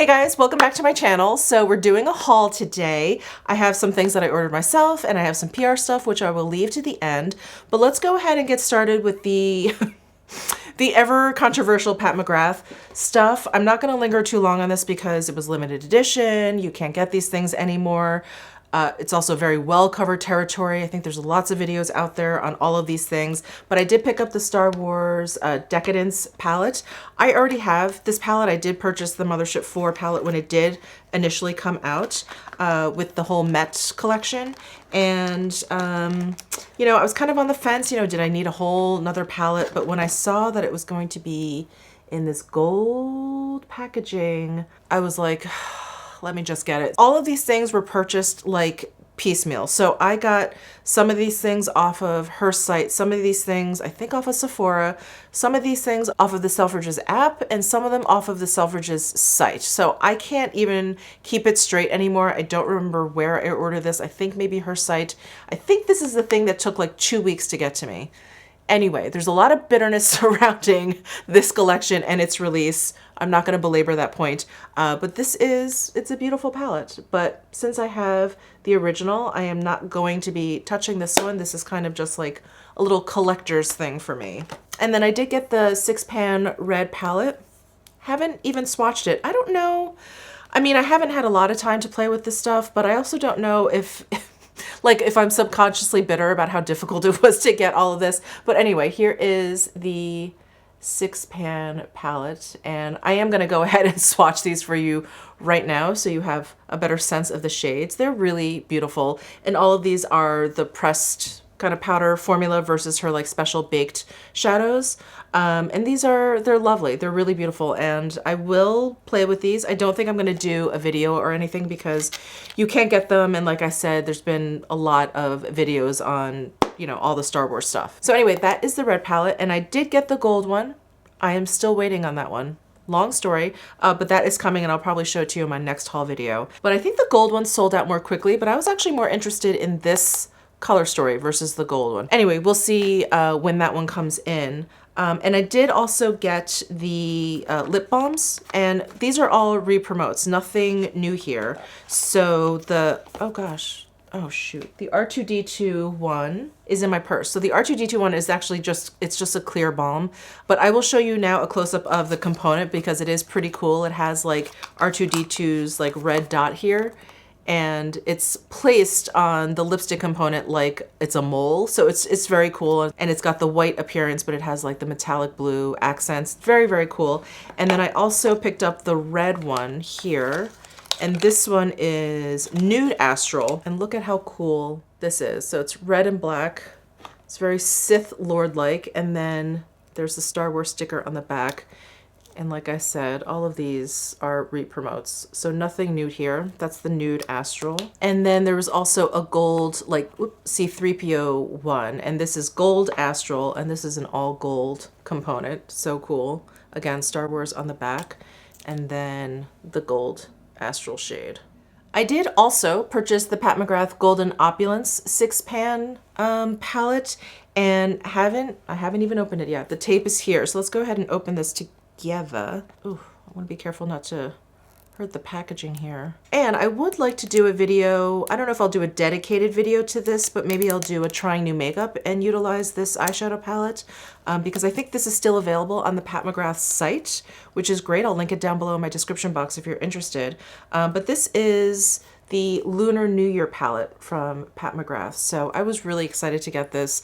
Hey guys, welcome back to my channel. So we're doing a haul today. I have some things that I ordered myself and I have some PR stuff which I will leave to the end. But let's go ahead and get started with the the ever controversial Pat McGrath stuff. I'm not going to linger too long on this because it was limited edition. You can't get these things anymore. It's also very well covered territory. I think there's lots of videos out there on all of these things, but I did pick up the Star Wars Decadence palette. I already have this palette. I did purchase the Mothership 4 palette when it did initially come out with the whole Met collection. And, you know, I was kind of on the fence, you know, did I need a whole another palette? But when I saw that it was going to be in this gold packaging, I was like, let me just get it. All of these things were purchased like piecemeal. So I got some of these things off of her site, some of these things I think off of Sephora, some of these things off of the Selfridges app, and some of them off of the Selfridges site. So I can't even keep it straight anymore. I don't remember where I ordered this. I think maybe her site. I think this is the thing that took like 2 weeks to get to me. Anyway, there's a lot of bitterness surrounding this collection and its release. I'm not going to belabor that point, but it's a beautiful palette. But since I have the original, I am not going to be touching this one. This is kind of just like a little collector's thing for me. And then I did get the 6-pan red palette. Haven't even swatched it. I don't know. I mean, I haven't had a lot of time to play with this stuff, but I also don't know if like if I'm subconsciously bitter about how difficult it was to get all of this. But anyway, here is the 6-pan palette, and I am going to go ahead and swatch these for you right now so you have a better sense of the shades. They're really beautiful, and all of these are the pressed kind of powder formula versus her like special baked shadows. And they're lovely. They're really beautiful, and I will play with these. I don't think I'm going to do a video or anything because you can't get them, and like I said, there's been a lot of videos on, you know, all the Star Wars stuff. So anyway, that is the red palette, and I did get the gold one. I am still waiting on that one. Long story, but that is coming, and I'll probably show it to you in my next haul video. But I think the gold one sold out more quickly, but I was actually more interested in this color story versus the gold one. Anyway, we'll see when that one comes in. And I did also get the lip balms, and these are all re-promotes, nothing new here. So the, oh gosh, oh shoot, the R2D2 one is in my purse. So the R2D2 one is actually it's just a clear balm, but I will show you now a close-up of the component because it is pretty cool. It has like R2D2's like red dot here, and it's placed on the lipstick component like it's a mole. So it's very cool, and it's got the white appearance, but it has like the metallic blue accents. Very, very cool. And then I also picked up the red one here, and this one is Nude Astral, and look at how cool this is. So it's red and black. It's very Sith Lord-like, and then there's the Star Wars sticker on the back. And like I said, all of these are re-promotes, so nothing new here. That's the Nude Astral. And then there was also a gold, like, C3PO one, and this is Gold Astral, and this is an all gold component. So cool. Again, Star Wars on the back, and then the Gold Astral shade. I did also purchase the Pat McGrath Golden Opulence 6-pan palette, and I haven't even opened it yet. The tape is here, so let's go ahead and open this together. Ooh, I want to be careful not to hurt the packaging here. And I would like to do a video. I don't know if I'll do a dedicated video to this, but maybe I'll do a trying new makeup and utilize this eyeshadow palette because I think this is still available on the Pat McGrath site, which is great. I'll link it down below in my description box if you're interested. But this is the Lunar New Year palette from Pat McGrath. So I was really excited to get this.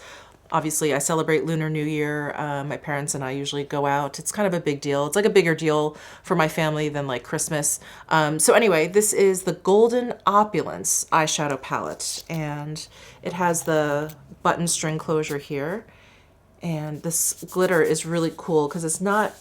Obviously, I celebrate Lunar New Year. My parents and I usually go out. It's kind of a big deal. It's like a bigger deal for my family than like Christmas. So anyway, this is the Golden Opulence eyeshadow palette, and it has the button string closure here. And this glitter is really cool because it's not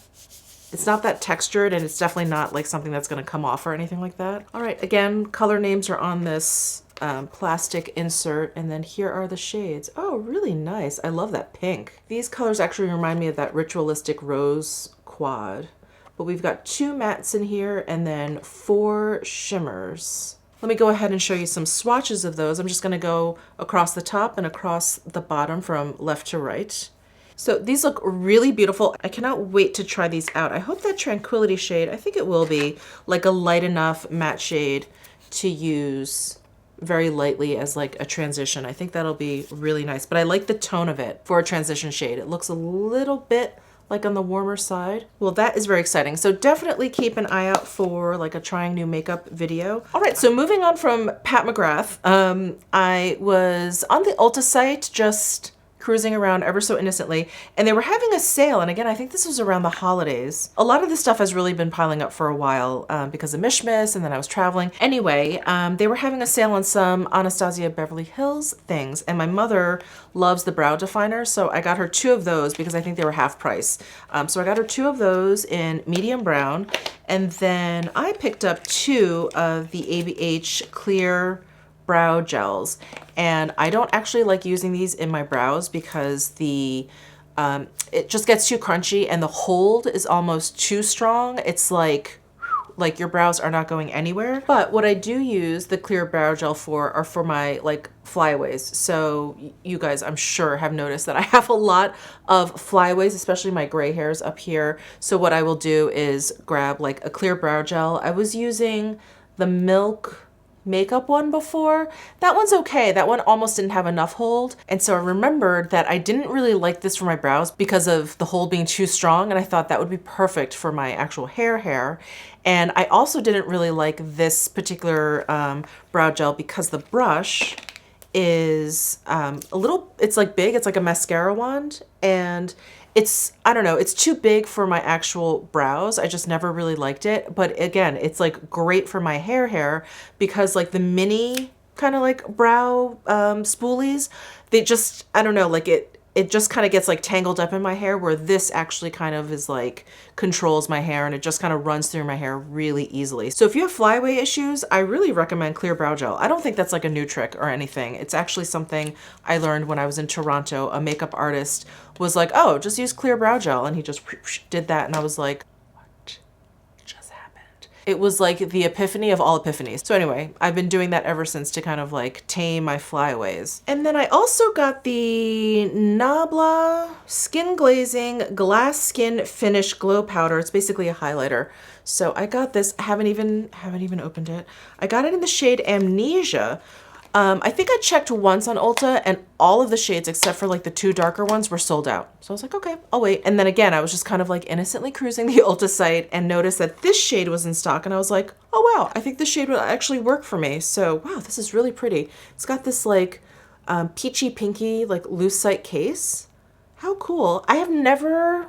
that textured, and it's definitely not like something that's going to come off or anything like that. All right, again, color names are on this plastic insert, and then here are the shades. Oh, really nice. I love that pink. These colors actually remind me of that Ritualistic Rose quad, but we've got 2 mattes in here and then 4 shimmers. Let me go ahead and show you some swatches of those. I'm just going to go across the top and across the bottom from left to right. So these look really beautiful. I cannot wait to try these out. I hope that Tranquility shade, I think it will be like a light enough matte shade to use very lightly as like a transition. I think that'll be really nice, but I like the tone of it for a transition shade. It looks a little bit like on the warmer side. Well, that is very exciting. So definitely keep an eye out for like a trying new makeup video. All right, so moving on from Pat McGrath, I was on the Ulta site just cruising around ever so innocently, and they were having a sale. And again, I think this was around the holidays. A lot of this stuff has really been piling up for a while because of Mishmas, and then I was traveling. Anyway, they were having a sale on some Anastasia Beverly Hills things, and my mother loves the brow definer, so I got her 2 of those because I think they were half price. So I got her 2 of those in medium brown, and then I picked up 2 of the ABH clear brow gels, and I don't actually like using these in my brows because the it just gets too crunchy and the hold is almost too strong. It's like your brows are not going anywhere. But what I do use the clear brow gel for are for my like flyaways. So you guys, I'm sure, have noticed that I have a lot of flyaways, especially my gray hairs up here. So what I will do is grab like a clear brow gel. I was using the Milk makeup one before. That one's okay. That one almost didn't have enough hold. And so I remembered that I didn't really like this for my brows because of the hold being too strong. And I thought that would be perfect for my actual hair. And I also didn't really like this particular brow gel because the brush is a little, it's like big, it's like a mascara wand, and it's, I don't know, it's too big for my actual brows. I just never really liked it. But again, it's like great for my hair because like the mini kind of like brow spoolies, they just, I don't know, like it just kind of gets like tangled up in my hair, where this actually kind of is like controls my hair and it just kind of runs through my hair really easily. So if you have flyaway issues, I really recommend clear brow gel. I don't think that's like a new trick or anything. It's actually something I learned when I was in Toronto. A makeup artist was like, oh, just use clear brow gel. And he just did that. And I was like, it was like the epiphany of all epiphanies. So anyway, I've been doing that ever since to kind of like tame my flyaways. And then I also got the Nabla Skin Glazing Glass Skin Finish Glow Powder. It's basically a highlighter. So I got this, I haven't even opened it. I got it in the shade Amnesia. I think I checked once on Ulta and all of the shades except for like the 2 darker ones were sold out. So I was like, okay, I'll wait. And then again, I was just kind of like innocently cruising the Ulta site and noticed that this shade was in stock. And I was like, oh wow, I think this shade will actually work for me. So wow, this is really pretty. It's got this like peachy pinky, like lucite case. How cool. I have never,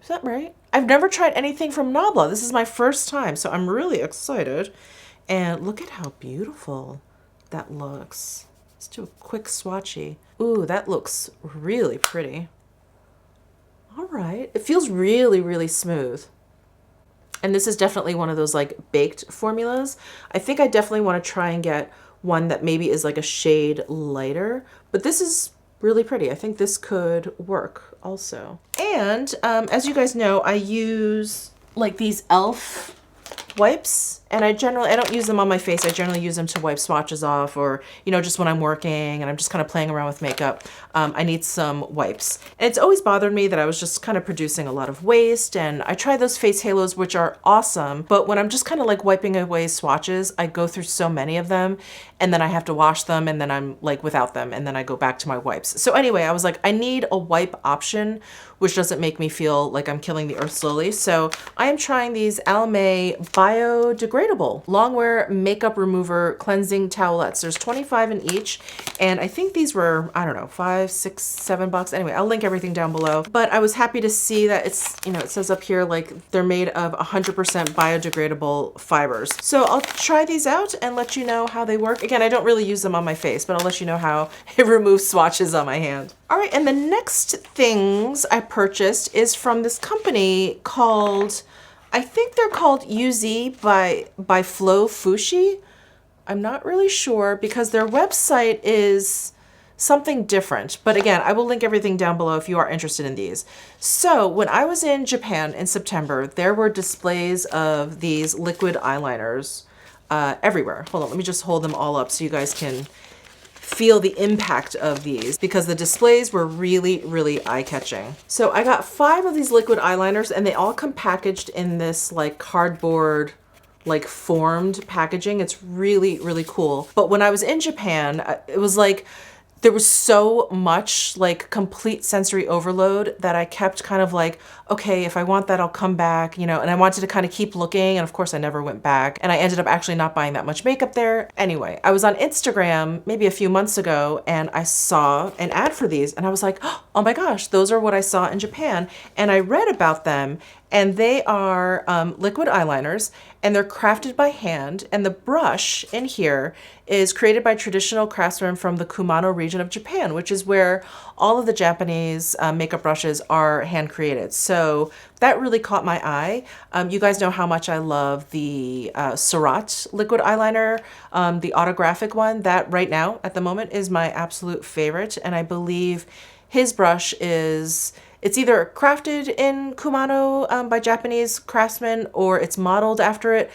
is that right? I've never tried anything from Nabla. This is my first time. So I'm really excited. And look at how beautiful that looks. Let's do a quick swatchy. Ooh, that looks really pretty. All right. It feels really, really smooth. And this is definitely one of those like baked formulas. I think I definitely want to try and get one that maybe is like a shade lighter, but this is really pretty. I think this could work also. And as you guys know, I use like these e.l.f. wipes, and I don't use them on my face. I generally use them to wipe swatches off, or, you know, just when I'm working and I'm just kind of playing around with makeup. I need some wipes. And it's always bothered me that I was just kind of producing a lot of waste, and I tried those face halos, which are awesome, but when I'm just kind of like wiping away swatches, I go through so many of them, and then I have to wash them, and then I'm like without them, and then I go back to my wipes. So anyway, I was like, I need a wipe option, which doesn't make me feel like I'm killing the earth slowly. So I am trying these Almay biodegradable longwear makeup remover cleansing towelettes. There's 25 in each, and I think these were, I don't know, $5, $6, $7. Anyway, I'll link everything down below. But I was happy to see that it's, you know, it says up here like they're made of 100% biodegradable fibers. So I'll try these out and let you know how they work. Again, I don't really use them on my face, but I'll let you know how it removes swatches on my hand. All right, and the next things I purchased is from this company called, I think they're called UZ by Flo Fushi. I'm not really sure because their website is something different. But again, I will link everything down below if you are interested in these. So when I was in Japan in September, there were displays of these liquid eyeliners everywhere. Hold on, let me just hold them all up so you guys can feel the impact of these because the displays were really, really eye-catching. So I got 5 of these liquid eyeliners and they all come packaged in this like cardboard, like formed packaging. It's really, really cool. But when I was in Japan, it was like, there was so much like complete sensory overload that I kept kind of like, okay, if I want that, I'll come back, you know, and I wanted to kind of keep looking. And of course I never went back and I ended up actually not buying that much makeup there. Anyway, I was on Instagram maybe a few months ago and I saw an ad for these and I was like, oh my gosh, those are what I saw in Japan. And I read about them and they are liquid eyeliners and they're crafted by hand. And the brush in here is created by traditional craftsmen from the Kumano region of Japan, which is where all of the Japanese makeup brushes are hand created. So that really caught my eye. You guys know how much I love the Surratt liquid eyeliner, the autographic one. That right now at the moment is my absolute favorite. And I believe his brush is, it's either crafted in Kumano by Japanese craftsmen or it's modeled after it,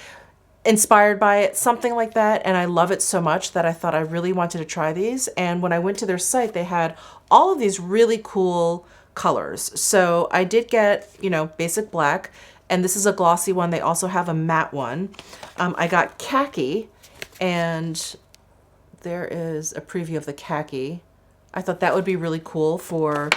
inspired by it, something like that. And I love it so much that I thought I really wanted to try these. And when I went to their site, they had all of these really cool colors. So I did get, you know, basic black, and this is a glossy one. They also have a matte one. I got khaki, and there is a preview of the khaki. I thought that would be really cool for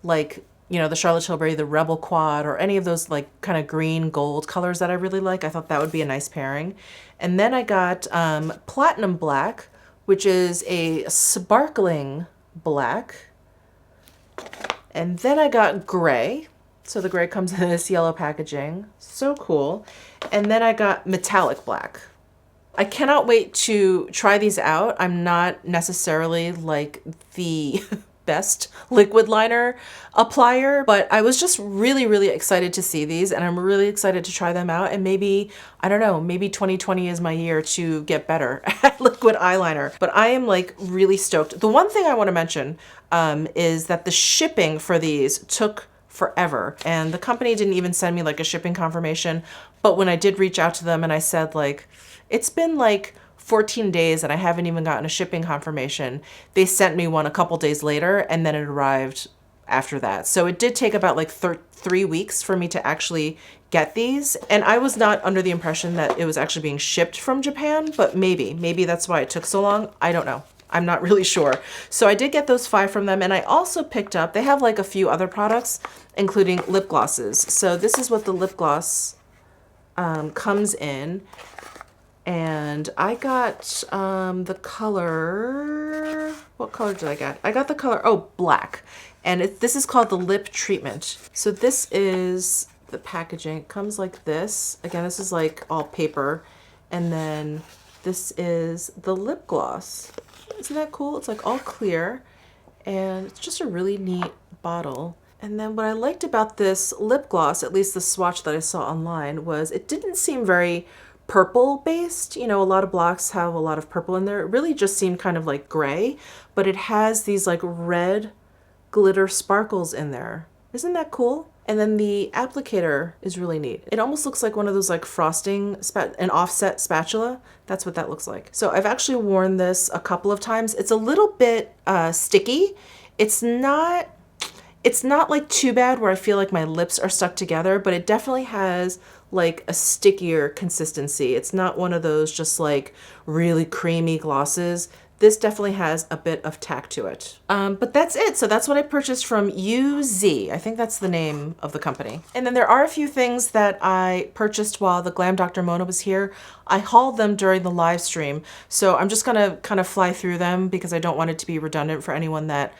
like, you know, the Charlotte Tilbury, the Rebel Quad, or any of those like kind of green gold colors that I really like. I thought that would be a nice pairing. And then I got Platinum Black, which is a sparkling black. And then I got Gray. So the gray comes in this yellow packaging. So cool. And then I got Metallic Black. I cannot wait to try these out. I'm not necessarily like the best liquid liner applier, but I was just really, really excited to see these and I'm really excited to try them out. And maybe, I don't know, maybe 2020 is my year to get better at liquid eyeliner, but I am like really stoked. The one thing I want to mention is that the shipping for these took forever and the company didn't even send me like a shipping confirmation. But when I did reach out to them and I said like, it's been like 14 days and I haven't even gotten a shipping confirmation, they sent me one a couple days later and then it arrived after that. So it did take about like 3 weeks for me to actually get these. And I was not under the impression that it was actually being shipped from Japan, but maybe that's why it took so long. I don't know. I'm not really sure. So I did get those 5 from them. And I also picked up, they have like a few other products, including lip glosses. So this is what the lip gloss comes in. And I got the color, what color did I get? I got the color, oh, black. And this is called the lip treatment. So this is the packaging. It comes like this. Again, this is like all paper. And then this is the lip gloss. Isn't that cool? It's like all clear. And it's just a really neat bottle. And then what I liked about this lip gloss, at least the swatch that I saw online, was it didn't seem very purple based. You know, a lot of blocks have a lot of purple in there. It really just seemed kind of like gray, but it has these like red glitter sparkles in there. Isn't that cool? And then the applicator is really neat. It almost looks like one of those like frosting, an offset spatula. That's what that looks like. So I've actually worn this a couple of times. It's a little bit sticky. It's not like too bad where I feel like my lips are stuck together, but it definitely has like a stickier consistency. It's not one of those just like really creamy glosses. This definitely has a bit of tack to it. But that's it. So that's what I purchased from UZ. I think that's the name of the company. And then there are a few things that I purchased while the Glam Dr. Mona was here. I hauled them during the live stream. So I'm just gonna kind of fly through them because I don't want it to be redundant for anyone that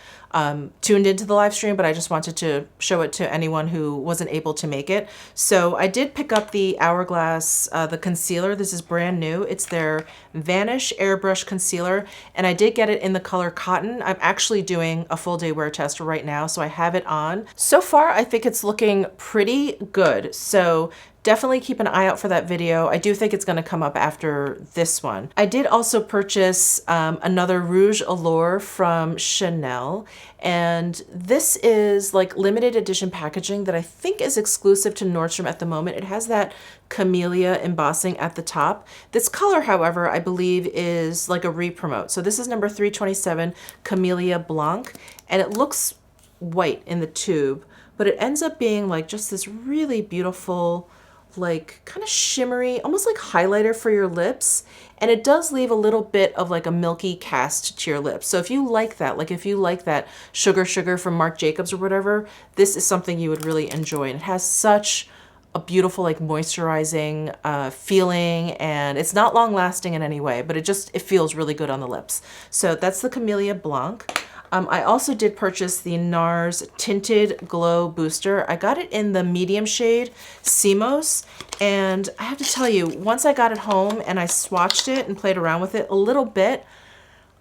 tuned into the live stream, but I just wanted to show it to anyone who wasn't able to make it. So I did pick up the Hourglass, the concealer. This is brand new. It's their Vanish Airbrush Concealer, and I did get it in the color Cotton. I'm actually doing a full day wear test right now, so I have it on. So far, I think it's looking pretty good. So definitely keep an eye out for that video. I do think it's going to come up after this one. I did also purchase another Rouge Allure from Chanel, and this is like limited edition packaging that I think is exclusive to Nordstrom at the moment. It has that camellia embossing at the top. This color, however, I believe is like a re-promote. So this is number 327 Camellia Blanc, and it looks white in the tube, but it ends up being like just this really beautiful, like kind of shimmery, almost like highlighter for your lips. And it does leave a little bit of like a milky cast to your lips. So if you like that, like if you like that sugar from Marc Jacobs or whatever, this is something you would really enjoy. And it has such a beautiful like moisturizing feeling, and it's not long lasting in any way, but it feels really good on the lips. So that's the Camellia Blanc. I also did purchase the NARS Tinted Glow Booster. I got it in the medium shade Simos, and I have to tell you, once I got it home and I swatched it and played around with it a little bit,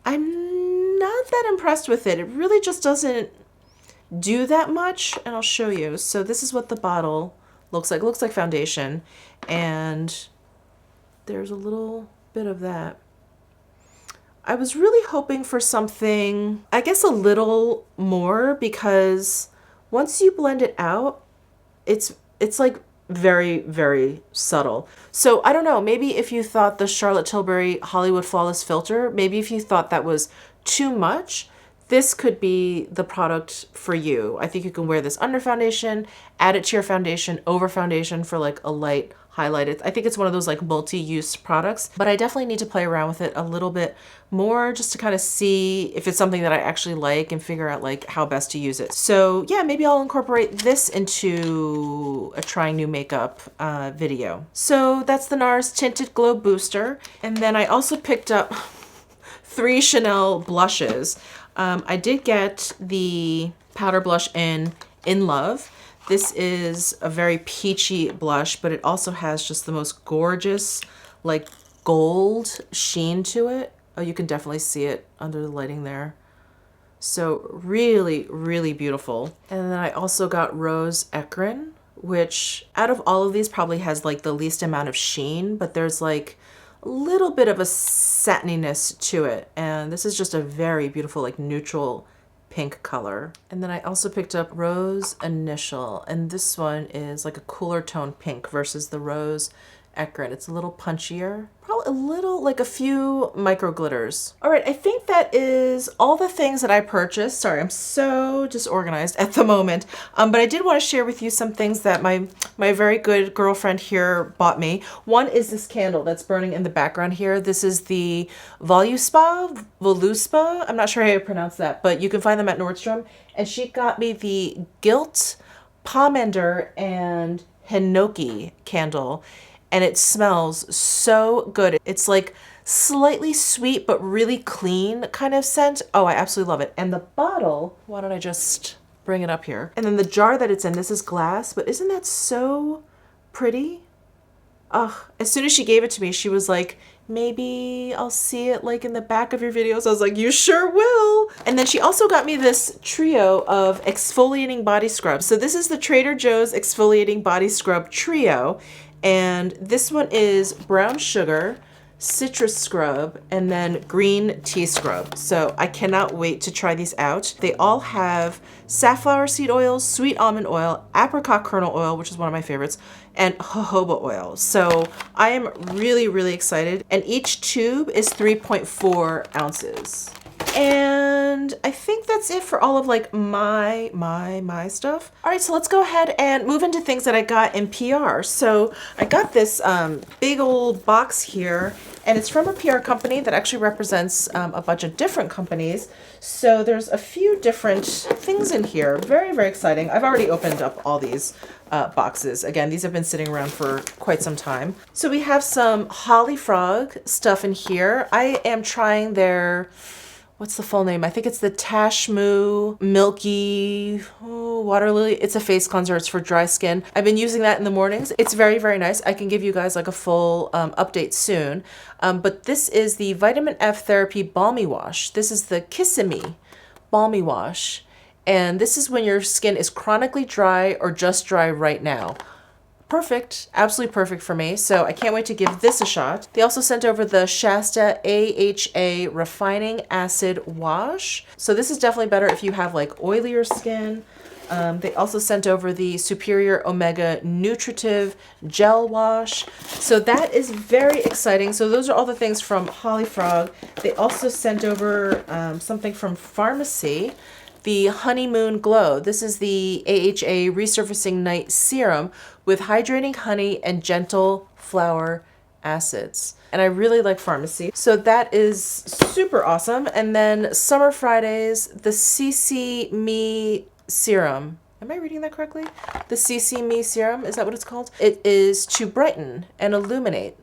I'm not that impressed with it. It really just doesn't do that much, and I'll show you. So this is what the bottle looks like. It looks like foundation, and there's a little bit of that. I was really hoping for something, I guess, a little more, because once you blend it out, it's like very, very subtle. So I don't know, maybe if you thought the Charlotte Tilbury Hollywood Flawless Filter, maybe if you thought that was too much, this could be the product for you. I think you can wear this under foundation, add it to your foundation, over foundation for like a light highlight. I think it's one of those like multi-use products, but I definitely need to play around with it a little bit more just to kind of see if it's something that I actually like and figure out like how best to use it. So yeah, maybe I'll incorporate this into a trying new makeup video. So that's the NARS Tinted Glow Booster. And then I also picked up 3 Chanel blushes. I did get the powder blush in Love. This is a very peachy blush, but it also has just the most gorgeous, like gold sheen to it. Oh, you can definitely see it under the lighting there. So really, really beautiful. And then I also got Rose Ekrin, which out of all of these probably has like the least amount of sheen, but there's like a little bit of a satininess to it. And this is just a very beautiful, like neutral pink color. And then I also picked up Rose Initial, and this one is like a cooler tone pink versus the Rose Ekrin. It's a little punchier, probably a little, like a few micro glitters. All right, I think that is all the things that I purchased. Sorry, I'm so disorganized at the moment. But I did want to share with you some things that my very good girlfriend here bought me. One is this candle that's burning in the background here. This is the Voluspa. I'm not sure how you pronounce that, but you can find them at Nordstrom. And she got me the Gilt Pomander and Hinoki candle. And it smells so good. It's like slightly sweet, but really clean kind of scent. Oh, I absolutely love it. And the bottle, why don't I just bring it up here? And then the jar that it's in, this is glass, but isn't that so pretty? Ugh, as soon as she gave it to me, she was like, maybe I'll see it like in the back of your videos. I was like, you sure will. And then she also got me this trio of exfoliating body scrubs. So this is the Trader Joe's exfoliating body scrub trio. And this one is brown sugar, citrus scrub, and then green tea scrub. So I cannot wait to try these out. They all have safflower seed oils, sweet almond oil, apricot kernel oil, which is one of my favorites, and jojoba oil. So I am really, really excited. And each tube is 3.4 ounces. And I think that's it for all of like my stuff. All right, so let's go ahead and move into things that I got in PR. So I got this big old box here, and it's from a PR company that actually represents a bunch of different companies. So there's a few different things in here. Very, very exciting. I've already opened up all these boxes. Again, these have been sitting around for quite some time. So we have some Holly Frog stuff in here. I am trying their, what's the full name? I think it's the Tashmoo Milky Water Lily. It's a face cleanser. It's for dry skin. I've been using that in the mornings. It's very, very nice. I can give you guys like a full update soon. But this is the Vitamin F Therapy Balmy Wash. This is the Kissimmee Balmy Wash. And this is when your skin is chronically dry or just dry right now. perfect, absolutely perfect for me. So I can't wait to give this a shot. They also sent over the Shasta AHA Refining Acid Wash. So this is definitely better if you have like oilier skin. They also sent over the Superior Omega Nutritive Gel Wash. So that is very exciting. So those are all the things from Holly Frog. They also sent over something from Pharmacy, the Honeymoon Glow. This is the AHA Resurfacing Night Serum with hydrating honey and gentle flower acids. And I really like Pharmacy. So that is super awesome. And then Summer Fridays, the CC Me Serum. Am I reading that correctly? The CC Me Serum, is that what it's called? It is to brighten and illuminate.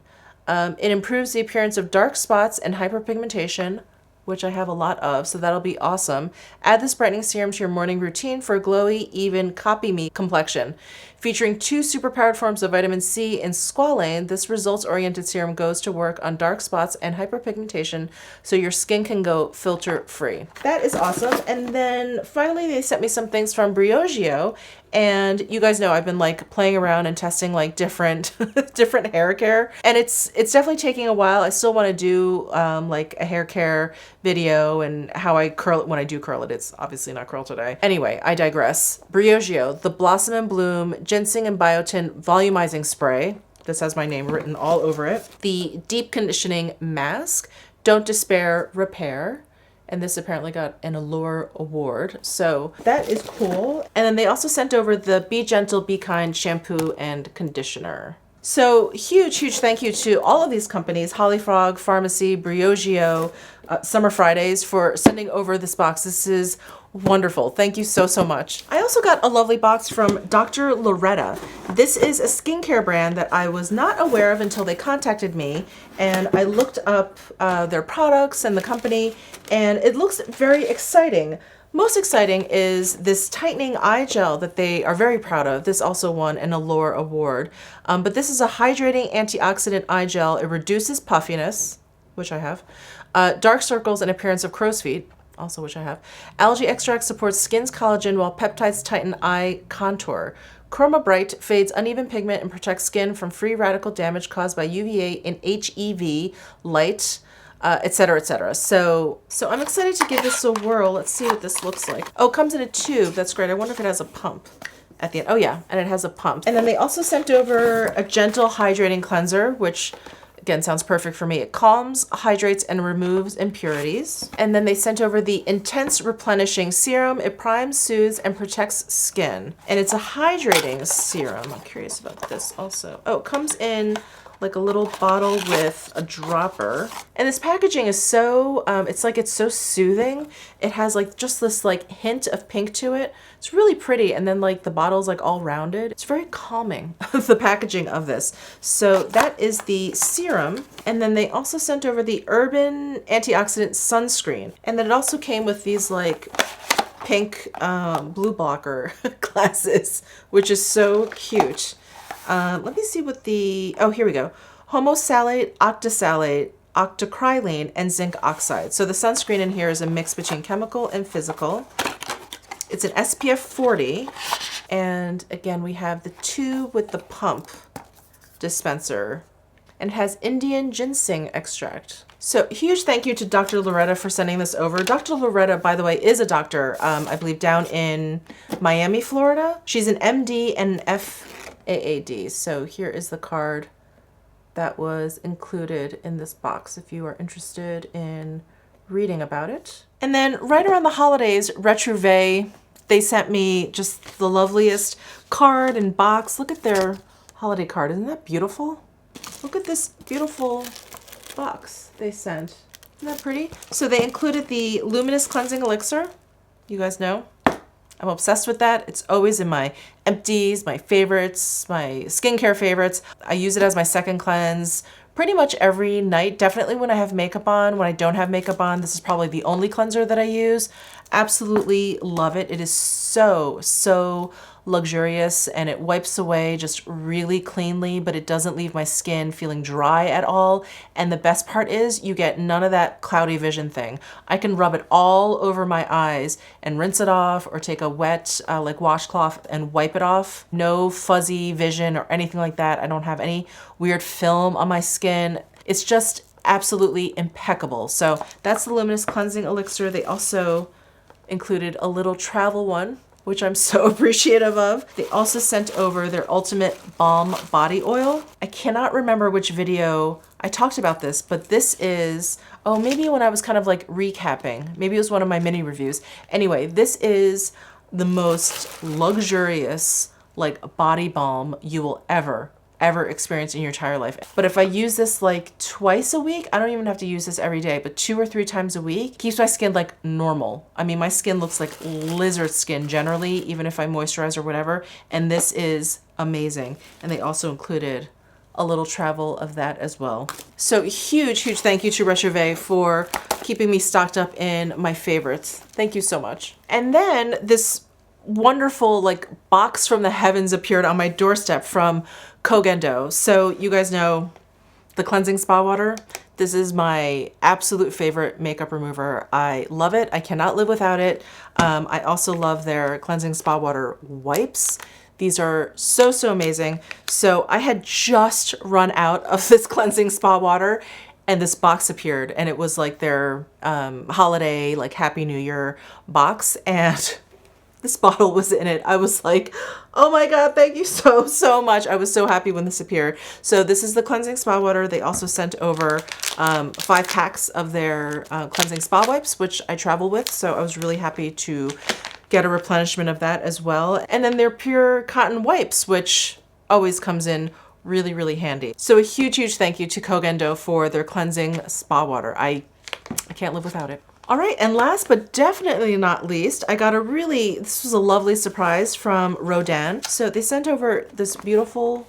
It improves the appearance of dark spots and hyperpigmentation, which I have a lot of, so that'll be awesome. Add this brightening serum to your morning routine for a glowy, even copy me complexion. Featuring 2 superpowered forms of vitamin C and squalane, this results-oriented serum goes to work on dark spots and hyperpigmentation so your skin can go filter-free. That is awesome. And then finally, they sent me some things from Briogeo. And you guys know I've been like playing around and testing like different different hair care, and it's definitely taking a while. I still want to do like a hair care video and how I curl it when I do curl it. It's obviously not curl today. Anyway, I digress. Briogeo, the Blossom and Bloom Ginseng and Biotin Volumizing Spray. This has my name written all over it. The Deep Conditioning Mask, Don't Despair, Repair. And this apparently got an Allure Award. So that is cool. And then they also sent over the Be Gentle, Be Kind shampoo and conditioner. So huge thank you to all of these companies, Holly Frog, Pharmacy, Briogeo, Summer Fridays, for sending over this box. This is wonderful. Thank you so much. I also got a lovely box from Dr. Loretta. This is a skincare brand that I was not aware of until they contacted me, and I looked up their products and the company, and it looks very exciting. Most exciting is this tightening eye gel that they are very proud of. This also won an Allure Award. But this is a hydrating antioxidant eye gel. It reduces puffiness, which I have, dark circles and appearance of crow's feet, also which I have. Algae extract supports skin's collagen while peptides tighten eye contour. Chroma Bright fades uneven pigment and protects skin from free radical damage caused by UVA and HEV light, etc., etc. So I'm excited to give this a whirl. Let's see what this looks like. Oh, it comes in a tube. That's great. I wonder if it has a pump at the end. Oh yeah, and it has a pump. And then they also sent over a gentle hydrating cleanser, which again sounds perfect for me. It calms, hydrates, and removes impurities. And then they sent over the Intense Replenishing Serum. It primes, soothes, and protects skin. And it's a hydrating serum. I'm curious about this also. Oh, it comes in like a little bottle with a dropper. And this packaging is so, it's so soothing. It has like just this like hint of pink to it. It's really pretty. And then like the bottle's like all rounded. It's very calming, the packaging of this. So that is the serum. And then they also sent over the Urban Antioxidant Sunscreen. And then it also came with these like pink blue blocker glasses, which is so cute. Let me see what the, oh, here we go. Homosalate, octosalate, octocrylene, and zinc oxide. So the sunscreen in here is a mix between chemical and physical. It's an SPF 40. And again, we have the tube with the pump dispenser, and it has Indian ginseng extract. So huge thank you to Dr. Loretta for sending this over. Dr. Loretta, by the way, is a doctor, I believe down in Miami, Florida. She's an MD and an FAAD. So here is the card that was included in this box if you are interested in reading about it. And then right around the holidays, Retrouvé, they sent me just the loveliest card and box. Look at their holiday card. Isn't that beautiful? Look at this beautiful box they sent. Isn't that pretty? So they included the Luminous Cleansing Elixir. You guys know I'm obsessed with that. It's always in my empties, my favorites, my skincare favorites. I use it as my second cleanse pretty much every night. Definitely when I have makeup on. When I don't have makeup on, this is probably the only cleanser that I use. Absolutely love it. It is so luxurious, and it wipes away just really cleanly, but it doesn't leave my skin feeling dry at all. And the best part is you get none of that cloudy vision thing. I can rub it all over my eyes and rinse it off, or take a wet like washcloth and wipe it off. No fuzzy vision or anything like that. I don't have any weird film on my skin. It's just absolutely impeccable. So that's the Luminous Cleansing Elixir. They also included a little travel one, which I'm so appreciative of. They also sent over their Ultimate Balm Body Oil. I cannot remember which video I talked about this, but this is, oh, maybe when I was kind of like recapping. Maybe it was one of my mini reviews. Anyway, this is the most luxurious like body balm you will ever experience in your entire life. But if I use this like twice a week, I don't even have to use this every day, but 2 or 3 times a week, keeps my skin like normal. I mean, my skin looks like lizard skin generally, even if I moisturize or whatever, and this is amazing. And they also included a little travel of that as well. So huge thank you to Recherve for keeping me stocked up in my favorites. Thank you so much. And then this wonderful like box from the heavens appeared on my doorstep from Kogendo. So you guys know the cleansing spa water. This is my absolute favorite makeup remover. I love it. I cannot live without it. I also love their cleansing spa water wipes. These are so amazing. So I had just run out of this cleansing spa water, and this box appeared, and it was like their holiday, like Happy New Year box, and this bottle was in it. I was like, oh my God, thank you so much. I was so happy when this appeared. So this is the cleansing spa water. They also sent over 5 packs of their cleansing spa wipes, which I travel with. So I was really happy to get a replenishment of that as well. And then their pure cotton wipes, which always comes in really handy. So a huge thank you to Kogendo for their cleansing spa water. I can't live without it. All right, and last but definitely not least, I got this was a lovely surprise from Rodin. So they sent over this beautiful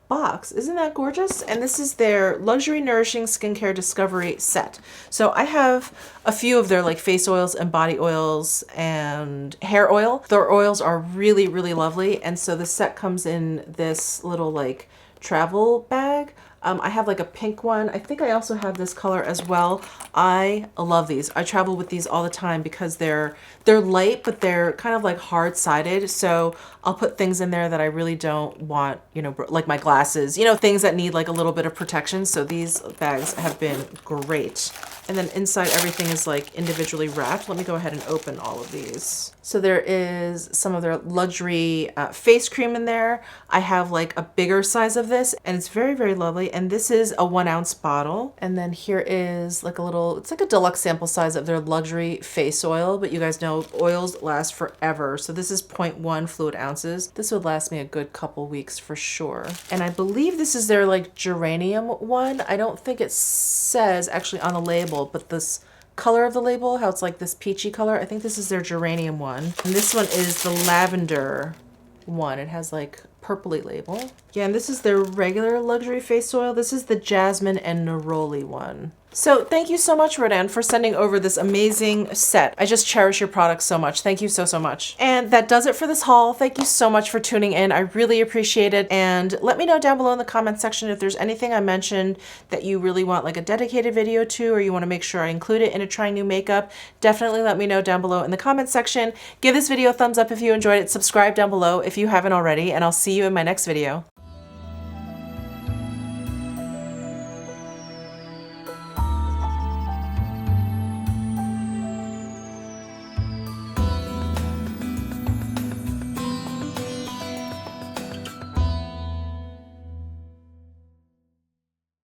box. Isn't that gorgeous? And this is their Luxury Nourishing Skincare Discovery set. So I have a few of their like face oils and body oils and hair oil. Their oils are really lovely. And so the set comes in this little like travel bag. I have like a pink one. I think I also have this color as well. I love these. I travel with these all the time because they're light, but they're kind of like hard-sided. So I'll put things in there that I really don't want, you know, like my glasses, you know, things that need like a little bit of protection. So these bags have been great. And then inside everything is like individually wrapped. Let me go ahead and open all of these. So there is some of their luxury face cream in there. I have like a bigger size of this, and it's very lovely. And this is a 1 ounce bottle. And then here is like a little, it's like a deluxe sample size of their luxury face oil, but you guys know oils last forever. So this is 0.1 fluid ounces. This would last me a good couple weeks for sure. And I believe this is their like geranium one. I don't think it says actually on the label, but this color of the label, how it's like this peachy color, I think this is their geranium one. And this one is the lavender one. It has like purpley label. Yeah, and this is their regular luxury face oil. This is the jasmine and neroli one. So thank you so much, Rodin, for sending over this amazing set. I just cherish your products so much. Thank you so much. And that does it for this haul. Thank you so much for tuning in. I really appreciate it. And let me know down below in the comment section if there's anything I mentioned that you really want like a dedicated video to, or you want to make sure I include it in a trying new makeup. Definitely let me know down below in the comment section. Give this video a thumbs up if you enjoyed it. Subscribe down below if you haven't already, and I'll see you in my next video.